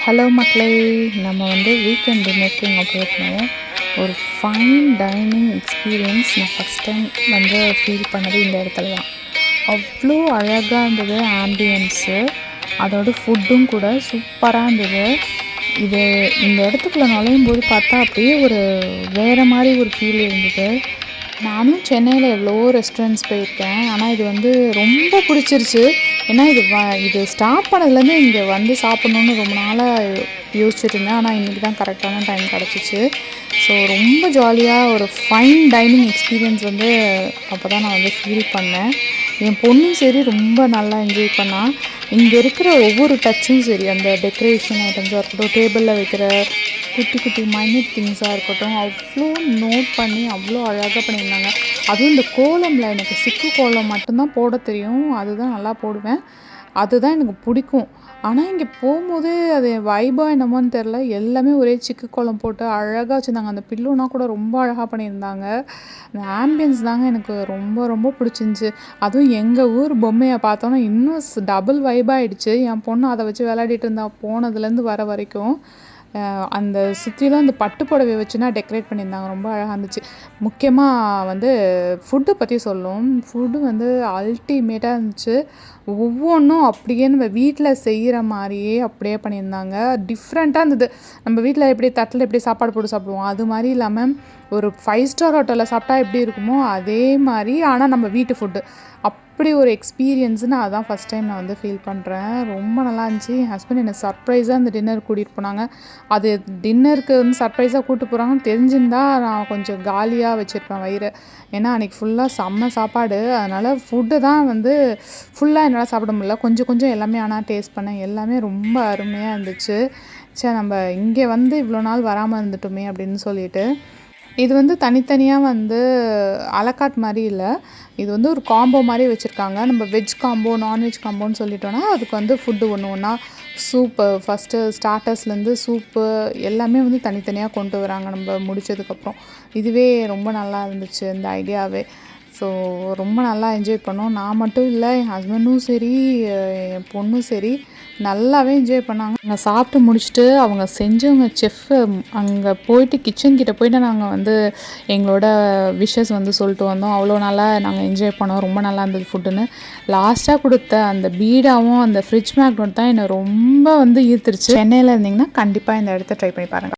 Hello மக்களே, நம்ம weekend டின்னருக்கு இங்கே போயிருந்தோம். ஒரு ஃபைன் டைனிங் எக்ஸ்பீரியன்ஸ் நான் ஃபஸ்ட் டைம் ஃபீல் பண்ணது இந்த இடத்துல தான். அவ்வளோ அழகாக இருந்தது ஆம்பியன்ஸு, அதோட ஃபுட்டும் கூட சூப்பராக இருந்தது. இந்த இடத்துக்குள்ளே நுழையும் போது பார்த்தா அப்படியே ஒரு வேறு மாதிரி ஒரு ஃபீல் இருந்தது. நானும் சென்னையில் எவ்வளவோ ரெஸ்டாரண்ட்ஸ் போயிருக்கேன், ஆனால் இது ரொம்ப பிடிச்சிருச்சு. ஏன்னா இது ஸ்டார்ட் பண்ணதுலேருந்து இங்கே சாப்பிட்ணுன்னு ரொம்ப நாளாக யோசிச்சுட்டு இருந்தேன். ஆனால் இன்றைக்கி தான் கரெக்டான டைம் கிடச்சிச்சு. ஸோ ரொம்ப ஜாலியாக ஒரு ஃபைன் டைனிங் எக்ஸ்பீரியன்ஸ் அப்போ தான் நான் ஃபீல் பண்ணேன். என் பொண்ணும் சரி ரொம்ப நல்லா என்ஜாய் பண்ணால். இங்கே இருக்கிற ஒவ்வொரு டச்சும் சரி, அந்த டெக்கரேஷன் ஐட்டம்ஸாக இருக்கட்டும், டேபிளில் வைக்கிற குட்டி குட்டி மைன்யூட் திங்ஸாக இருக்கட்டும், அவ்வளோ நோட் பண்ணி அவ்வளோ அழகாக பண்ணியிருந்தாங்க. அதுவும் இந்த கோலமில் எனக்கு சிக்கு கோலம் மட்டும்தான் போட தெரியும், அதுதான் நல்லா போடுவேன், அதுதான் எனக்கு பிடிக்கும். ஆனால் இங்கே போகும்போது அது வைபாக என்னமோன்னு தெரில, எல்லாமே ஒரே சிக்கு கோலம் போட்டு அழகாக வச்சுருந்தாங்க. அந்த பில்லோனா கூட ரொம்ப அழகாக பண்ணியிருந்தாங்க. அந்த ஆம்பியன்ஸ் தாங்க எனக்கு ரொம்ப ரொம்ப பிடிச்சிருந்துச்சி. அதுவும் எங்கள் ஊர் பொம்மையை பார்த்தோன்னா இன்னும் டபுள் வைபாகிடுச்சு. என் பொண்ணு அதை வச்சு விளையாடிட்டு இருந்தா போனதுலேருந்து வர வரைக்கும். அந்த சுற்றிலும் அந்த பட்டு புடவைய வச்சுன்னா டெக்கரேட் பண்ணியிருந்தாங்க, ரொம்ப அழகாக இருந்துச்சு. முக்கியமாக ஃபுட்டு பற்றி சொல்லணும். ஃபுட்டு அல்டிமேட்டாக இருந்துச்சு. ஒவ்வொன்றும் அப்படியே நம்ம வீட்டில் செய்கிற மாதிரியே அப்படியே பண்ணியிருந்தாங்க. டிஃப்ரெண்ட்டாக இருந்தது. நம்ம வீட்டில் எப்படி தட்டில் எப்படி சாப்பாடு போட்டு சாப்பிடுவோம், அது மாதிரி இல்லாமல் ஒரு 5 ஸ்டார் ஹோட்டலில் சாப்பிட்டா எப்படி இருக்குமோ அதே மாதிரி, ஆனால் நம்ம வீட்டு ஃபுட்டு அப்படி ஒரு எக்ஸ்பீரியன்ஸு நான் அதான் ஃபஸ்ட் டைம் நான் ஃபீல் பண்ணுறேன். ரொம்ப நல்லா இருந்துச்சு. என் ஹஸ்பண்ட் என்னை சர்ப்ரைஸாக அந்த டின்னர் கூட்டிகிட்டு போனாங்க. அது டின்னருக்கு சர்ப்ரைஸாக கூப்பிட்டு போகிறாங்கன்னு தெரிஞ்சிருந்தா நான் கொஞ்சம் காலியாக வச்சுருப்பேன் வயிறு. ஏன்னா அன்றைக்கி ஃபுல்லாக செம்ம சாப்பாடு. அதனால் ஃபுட்டு தான் ஃபுல்லாக என்னால் சாப்பிட முடியல. கொஞ்சம் கொஞ்சம் எல்லாமே ஆனால் டேஸ்ட் பண்ணேன். எல்லாமே ரொம்ப அருமையாக இருந்துச்சு. சரி, நம்ம இங்கே இவ்வளோ நாள் வராமல் இருந்துட்டோமே அப்படின்னு சொல்லிட்டு. இது தனித்தனியாக அலக்காட் மாதிரி இல்லை, இது ஒரு காம்போ மாதிரி வச்சுருக்காங்க. நம்ம வெஜ் காம்போ, நான்வெஜ் காம்போன்னு சொல்லிட்டோன்னா அதுக்கு ஃபுட்டு ஒன்று ஒன்றா சூப்பு, ஃபஸ்ட்டு ஸ்டார்ட்டர்ஸ்லேருந்து சூப்பு எல்லாமே தனித்தனியாக கொண்டு வராங்க நம்ம முடித்ததுக்கப்புறம். இதுவே ரொம்ப நல்லா இருந்துச்சு இந்த ஐடியாவே. ஸோ ரொம்ப நல்லா என்ஜாய் பண்ணோம். நான் மட்டும் இல்லை, என் ஹஸ்பண்டும் சரி, என் பொண்ணும் சரி நல்லாவே என்ஜாய் பண்ணாங்க. நாங்கள் சாப்பிட்டு முடிச்சுட்டு அவங்க செஞ்சவங்க செஃப்பு அங்கே போயிட்டு கிச்சன் கிட்டே போயிட்டு நாங்கள் எங்களோட விஷஸ் சொல்லிட்டு வந்தோம். அவ்வளோ நல்லா நாங்கள் என்ஜாய் பண்ணோம். ரொம்ப நல்லா இருந்தது ஃபுட்டுன்னு. லாஸ்ட்டாக கொடுத்த அந்த பீடாவும் அந்த ஃப்ரிட்ஜ் மேக்னெட் தான் என்னை ரொம்ப ஈர்த்துருச்சு. சென்னையில் இருந்தீங்கன்னா கண்டிப்பாக இந்த இடத்த ட்ரை பண்ணி பாருங்கள்.